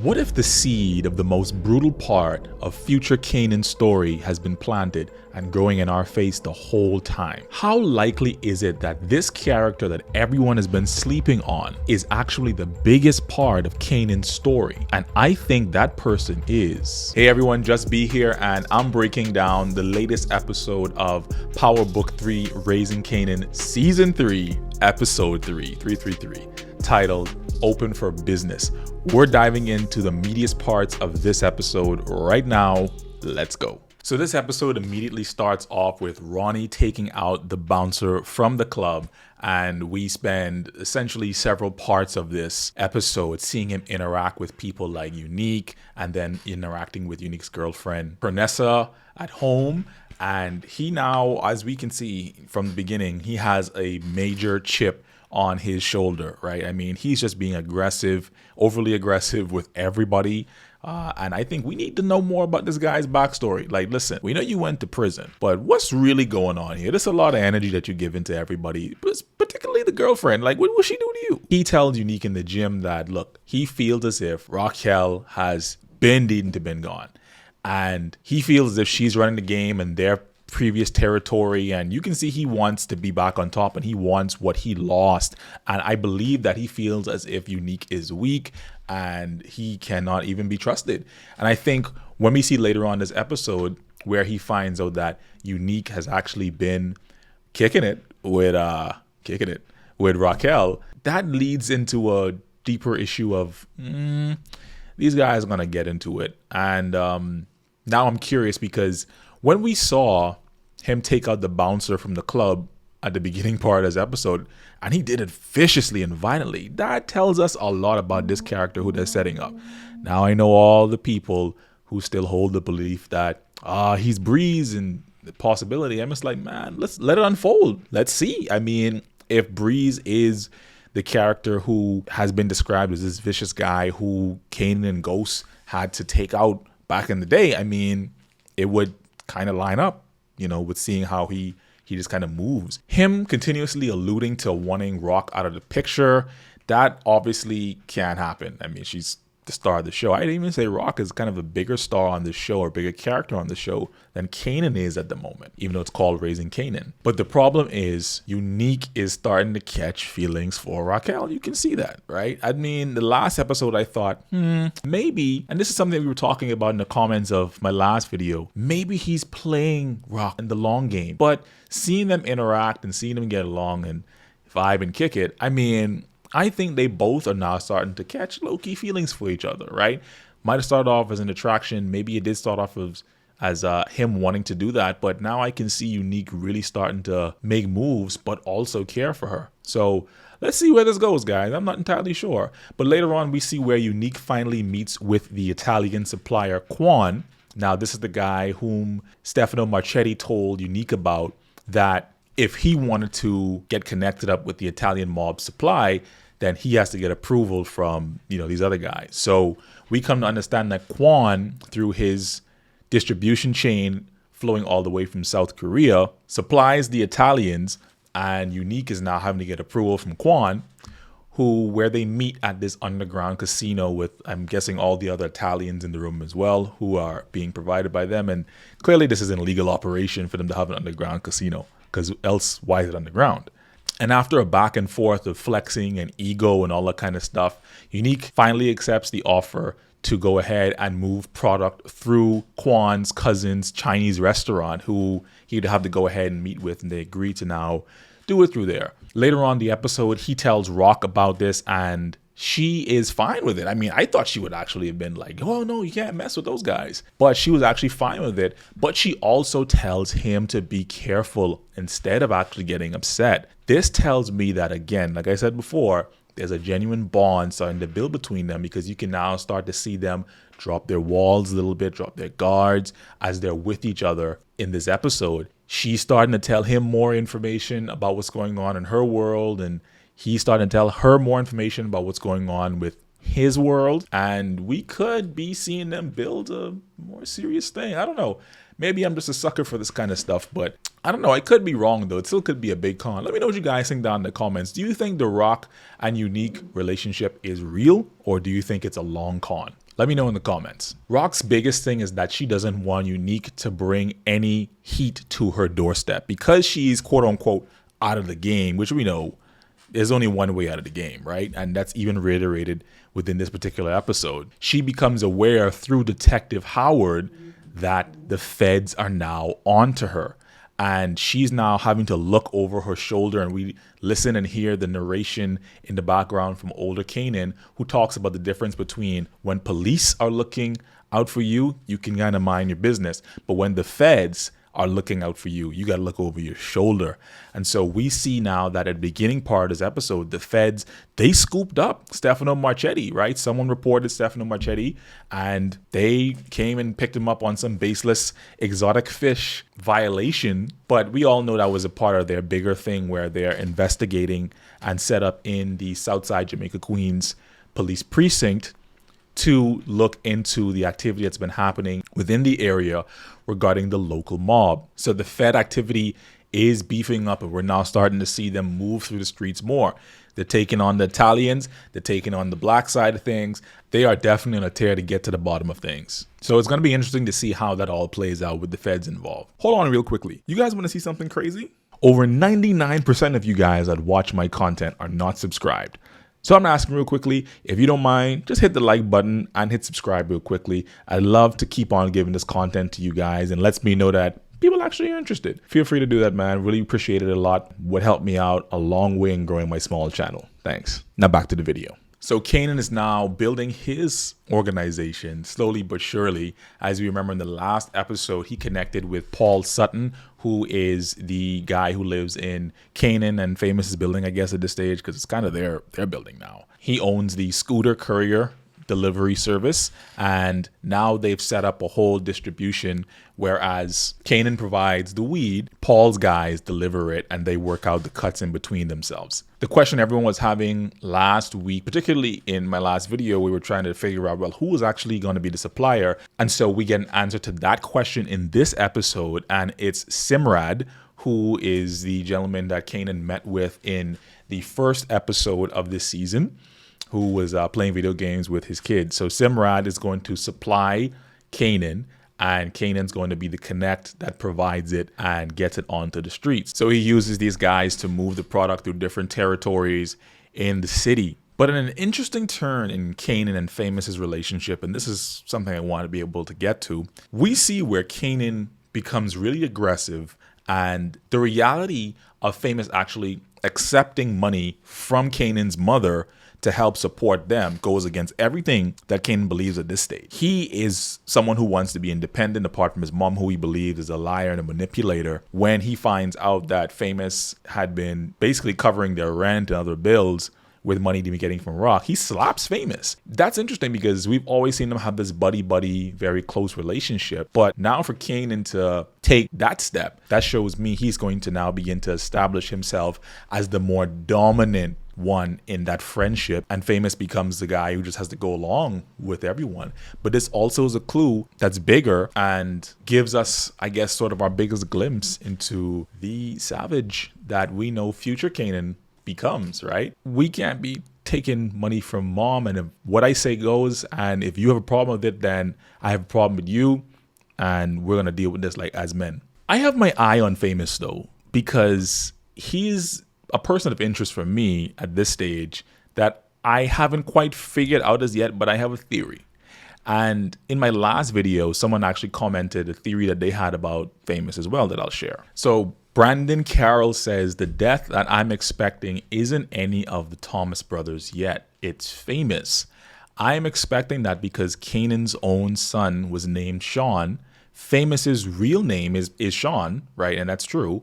What if the seed of the most brutal part of future Kanan's story has been planted and growing in our face the whole time? How likely is it that this character that everyone has been sleeping on is actually the biggest part of Kanan's story? And I think that person is... Hey everyone, Just Be here, and I'm breaking down the latest episode of Power Book 3 Raising Kanan Season 3, Episode 333, titled Open for Business. We're diving into the meatiest parts of this episode right now. Let's go. So this episode immediately starts off with Ronnie taking out the bouncer from the club, and we spend essentially several parts of this episode seeing him interact with people like Unique, and then interacting with Unique's girlfriend Pernessa at home. And he now, as we can see from the beginning, he has a major chip on his shoulder, right? I mean, he's just being aggressive, overly aggressive with everybody. And I think we need to know more about this guy's backstory. Like, listen, we know you went to prison, but what's really going on here? There's a lot of energy that you give into everybody, particularly the girlfriend. Like, what she do to you? He tells Unique in the gym that, look, he feels as if Raquel has been needing to been gone. And he feels as if she's running the game and their previous territory, and you can see he wants to be back on top and he wants what he lost. And I believe that he feels as if Unique is weak and he cannot even be trusted. And I think when we see later on this episode where he finds out that Unique has actually been kicking it with Raquel, that leads into a deeper issue of these guys are gonna get into it. And now I'm curious, because when we saw him take out the bouncer from the club at the beginning part of this episode, and he did it viciously and violently, that tells us a lot about this character who they're setting up. Now I know all the people who still hold the belief that he's Breeze and the possibility. I'm just like, man, let's let it unfold. Let's see. I mean, if Breeze is the character who has been described as this vicious guy who Kanan and Ghost had to take out back in the day, I mean, it would kind of line up, with seeing how he just kind of moves. Him continuously alluding to wanting Rock out of the picture, that obviously can't happen. I mean, she's the star of the show. I'd even say Rock is kind of a bigger star on the show, or bigger character on the show, than Kanan is at the moment, even though it's called Raising Kanan. But the problem is Unique is starting to catch feelings for Raquel. You can see that, right? I mean, the last episode I thought, maybe, and this is something we were talking about in the comments of my last video, maybe he's playing Rock in the long game. But seeing them interact and seeing them get along and vibe and kick it, I mean, I think they both are now starting to catch low-key feelings for each other, right? Might have started off as an attraction. Maybe it did start off as him wanting to do that. But now I can see Unique really starting to make moves, but also care for her. So let's see where this goes, guys. I'm not entirely sure. But later on, we see where Unique finally meets with the Italian supplier, Quan. Now, this is the guy whom Stefano Marchetti told Unique about, that if he wanted to get connected up with the Italian mob supply, then he has to get approval from, these other guys. So we come to understand that Quan, through his distribution chain flowing all the way from South Korea, supplies the Italians, and Unique is now having to get approval from Quan, where they meet at this underground casino with, I'm guessing, all the other Italians in the room as well, who are being provided by them. And clearly this is an illegal operation for them to have an underground casino, because else why is it underground? And after a back and forth of flexing and ego and all that kind of stuff, Unique finally accepts the offer to go ahead and move product through Quan's cousin's Chinese restaurant, who he'd have to go ahead and meet with, and they agree to now do it through there. Later on the episode, he tells Rock about this, and she is fine with it. I mean, I thought she would actually have been like, oh no, you can't mess with those guys. But she was actually fine with it. But she also tells him to be careful instead of actually getting upset. This tells me that, again, like I said before, there's a genuine bond starting to build between them, because you can now start to see them drop their walls a little bit, drop their guards as they're with each other in this episode. She's starting to tell him more information about what's going on in her world, and he's starting to tell her more information about what's going on with his world. And we could be seeing them build a more serious thing. I don't know. Maybe I'm just a sucker for this kind of stuff, but I don't know. I could be wrong, though. It still could be a big con. Let me know what you guys think down in the comments. Do you think the Rock and Unique relationship is real, or do you think it's a long con? Let me know in the comments. Rock's biggest thing is that she doesn't want Unique to bring any heat to her doorstep because she's quote unquote out of the game, which we know there's only one way out of the game, right? And that's even reiterated within this particular episode. She becomes aware through Detective Howard that the feds are now onto her. And she's now having to look over her shoulder, and we listen and hear the narration in the background from older Kanan, who talks about the difference between when police are looking out for you, you can kind of mind your business. But when the feds are looking out for you, you got to look over your shoulder. And so we see now that at the beginning part of this episode, the feds, they scooped up Stefano Marchetti, right? Someone reported Stefano Marchetti, and they came and picked him up on some baseless exotic fish violation. But we all know that was a part of their bigger thing where they're investigating and set up in the Southside Jamaica Queens police precinct to look into the activity that's been happening within the area regarding the local mob. So the Fed activity is beefing up, and we're now starting to see them move through the streets more. They're taking on the Italians, they're taking on the black side of things. They are definitely on a tear to get to the bottom of things. So it's going to be interesting to see how that all plays out with the feds involved. Hold on real quickly. You guys want to see something crazy? Over 99% of you guys that watch my content are not subscribed. So I'm asking real quickly, if you don't mind, just hit the like button and hit subscribe real quickly. I'd love to keep on giving this content to you guys, and lets me know that people actually are interested. Feel free to do that, man. Really appreciate it a lot. Would help me out a long way in growing my small channel. Thanks. Now back to the video. So Kanan is now building his organization slowly but surely. As we remember in the last episode, he connected with Paul Sutton, who is the guy who lives in Kanan and Famous' building, I guess, at this stage, because it's kind of their building now. He owns the scooter courier delivery service, and now they've set up a whole distribution, whereas Kanan provides the weed, Paul's guys deliver it, and they work out the cuts in between themselves. The question everyone was having last week, particularly in my last video, we were trying to figure out, well, who was actually going to be the supplier? And so we get an answer to that question in this episode, and it's Simrad, who is the gentleman that Kanan met with in the first episode of this season, who was playing video games with his kids. So Simrad is going to supply Kanan, and Kanan's going to be the connect that provides it and gets it onto the streets. So he uses these guys to move the product through different territories in the city. But in an interesting turn in Kanan and Famous' relationship, and this is something I want to be able to get to, we see where Kanan becomes really aggressive, and the reality of Famous actually accepting money from Kanan's mother to help support them goes against everything that Kanan believes at this stage. He is someone who wants to be independent apart from his mom, who he believes is a liar and a manipulator. When he finds out that Famous had been basically covering their rent and other bills with money to be getting from Rock, he slaps Famous. That's interesting because we've always seen them have this buddy-buddy, very close relationship. But now for Kanan to take that step, that shows me he's going to now begin to establish himself as the more dominant one in that friendship, and Famous becomes the guy who just has to go along with everyone. But this also is a clue that's bigger and gives us, I guess, sort of our biggest glimpse into the savage that we know future Kanan becomes, right? We can't be taking money from mom, and if what I say goes, and if you have a problem with it, then I have a problem with you, and we're gonna deal with this like as men. I have my eye on Famous though, because he's a person of interest for me at this stage that I haven't quite figured out as yet, but I have a theory. And in my last video, someone actually commented a theory that they had about Famous as well that I'll share. So Brandon Carroll says the death that I'm expecting isn't any of the Thomas brothers yet. It's Famous. I'm expecting that because Kanan's own son was named Sean. Famous's real name is Sean, right? And that's true.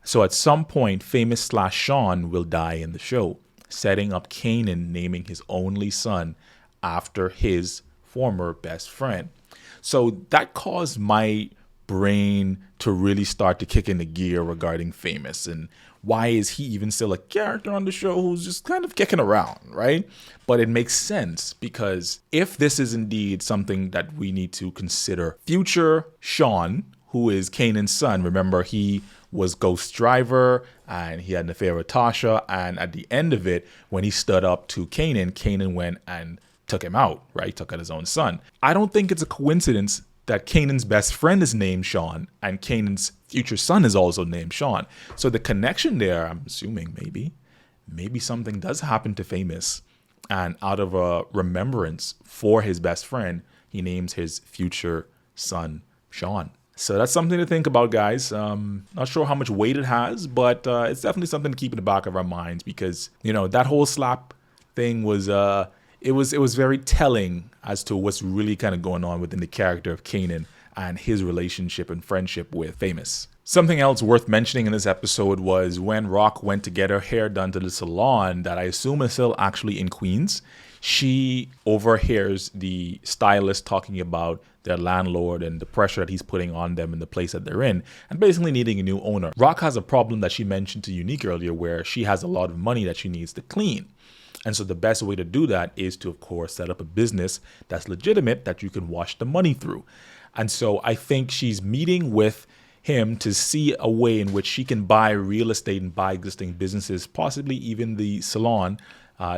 So at some point, Famous/Sean will die in the show, setting up Kanan naming his only son after his former best friend. So that caused my brain to really start to kick into gear regarding Famous, and why is he even still a character on the show who's just kind of kicking around, right? But it makes sense because if this is indeed something that we need to consider, future Sean, who is Kanan's son, remember he was Ghost Driver and he had an affair with Tasha, and at the end of it, when he stood up to Kanan, Kanan went and took him out, right? Took out his own son. I don't think it's a coincidence that Kanan's best friend is named Sean and Kanan's future son is also named Sean. So the connection there, I'm assuming maybe something does happen to Famous, and out of a remembrance for his best friend, he names his future son Sean. So that's something to think about, guys. Not sure how much weight it has, but it's definitely something to keep in the back of our minds, because that whole slap thing was it was very telling as to what's really kind of going on within the character of Kanan and his relationship and friendship with Famous. Something else worth mentioning in this episode was when Rock went to get her hair done to the salon that I assume is still actually in Queens. She overhears the stylist talking about their landlord and the pressure that he's putting on them in the place that they're in, and basically needing a new owner. Rock has a problem that she mentioned to Unique earlier, where she has a lot of money that she needs to clean. And so the best way to do that is to, of course, set up a business that's legitimate that you can wash the money through. And so I think she's meeting with him to see a way in which she can buy real estate and buy existing businesses, possibly even the salon,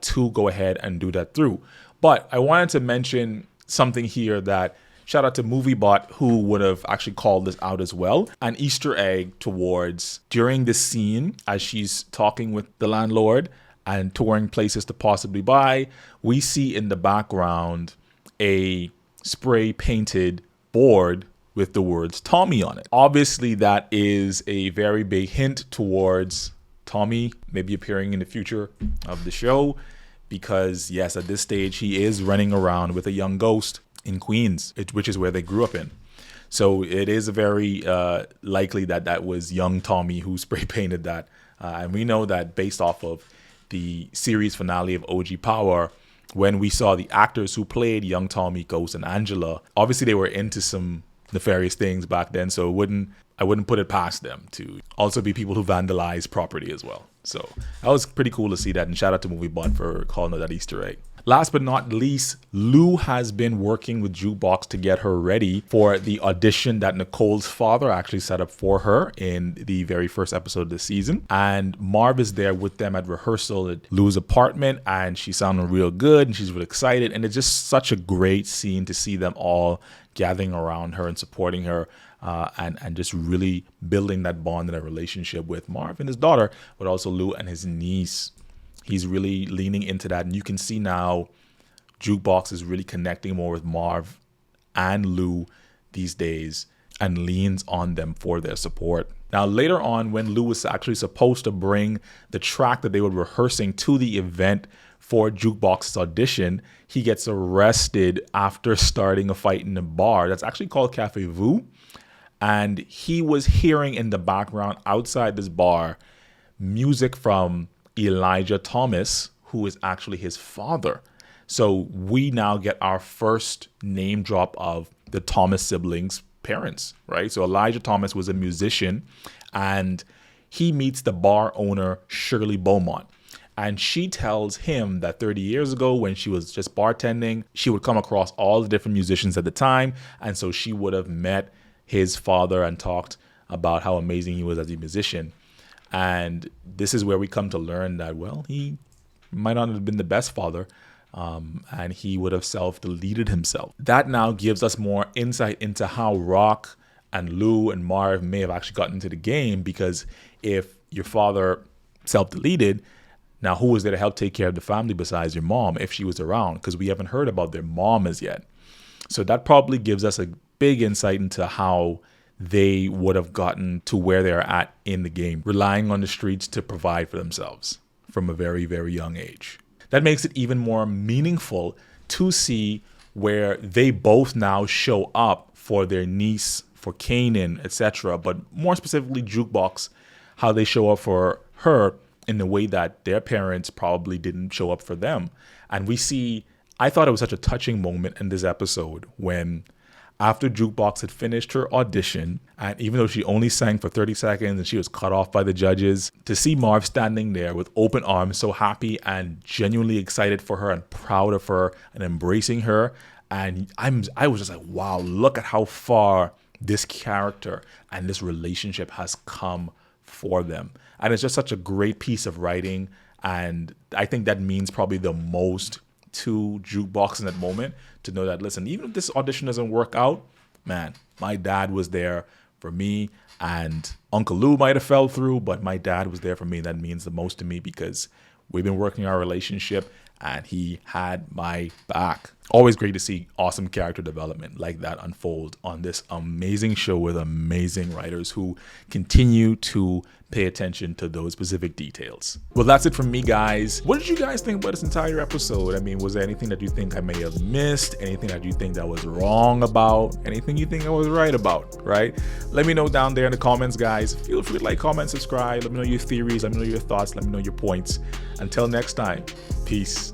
to go ahead and do that through. But I wanted to mention something here that, shout out to MovieBot, who would have actually called this out as well. An Easter egg towards during this scene as she's talking with the landlord and touring places to possibly buy, we see in the background a spray painted board with the words Tommy on it. Obviously, that is a very big hint towards Tommy maybe appearing in the future of the show, because yes, at this stage, he is running around with a young ghost in Queens, which is where they grew up in. So it is very likely that that was young Tommy who spray painted that. And we know that based off of the series finale of OG Power, when we saw the actors who played young Tommy, Ghost, and Angela, obviously they were into some nefarious things back then, so I wouldn't put it past them to also be people who vandalize property as well. So that was pretty cool to see that, and shout out to MovieBot for calling it that Easter egg. Last but not least, Lou has been working with Jukebox to get her ready for the audition that Nicole's father actually set up for her in the very first episode of the season. And Marv is there with them at rehearsal at Lou's apartment, and she's sounding real good and she's really excited. And it's just such a great scene to see them all gathering around her and supporting her, and just really building that bond and a relationship with Marv and his daughter, but also Lou and his niece. He's really leaning into that, and you can see now Jukebox is really connecting more with Marv and Lou these days and leans on them for their support. Now, later on, when Lou was actually supposed to bring the track that they were rehearsing to the event for Jukebox's audition, he gets arrested after starting a fight in a bar that's actually called Cafe Vu. And he was hearing in the background outside this bar music from Elijah Thomas, who is actually his father. So we now get our first name drop of the Thomas siblings' parents, right? So Elijah Thomas was a musician, and he meets the bar owner, Shirley Beaumont. And she tells him that 30 years ago, when she was just bartending, she would come across all the different musicians at the time. And so she would have met his father and talked about how amazing he was as a musician. And this is where we come to learn that, well, he might not have been the best father, and he would have self-deleted himself. That now gives us more insight into how Rock and Lou and Marv may have actually gotten into the game, because if your father self-deleted, now who was there to help take care of the family besides your mom if she was around? Because we haven't heard about their mom as yet. So that probably gives us a big insight into how they would have gotten to where they're at in the game, relying on the streets to provide for themselves from a very, very young age. That makes it even more meaningful to see where they both now show up for their niece, for Kanan, etc., but more specifically Jukebox, how they show up for her in the way that their parents probably didn't show up for them. And we see, I thought it was such a touching moment in this episode when, after Jukebox had finished her audition, and even though she only sang for 30 seconds and she was cut off by the judges, to see Marv standing there with open arms, so happy and genuinely excited for her and proud of her and embracing her. And I was just like, wow, look at how far this character and this relationship has come for them. And it's just such a great piece of writing. And I think that means probably the most to jukebox in that moment to know that, listen, even if this audition doesn't work out, man, my dad was there for me, and Uncle Lou might have fell through, but my dad was there for me. That means the most to me because we've been working our relationship and he had my back. Always great to see awesome character development like that unfold on this amazing show with amazing writers who continue to pay attention to those specific details. Well, that's it from me, guys. What did you guys think about this entire episode? I mean, was there anything that you think I may have missed? Anything that you think that was wrong about? Anything you think I was right about, right? Let me know down there in the comments, guys. Feel free to like, comment, subscribe. Let me know your theories. Let me know your thoughts. Let me know your points. Until next time, peace.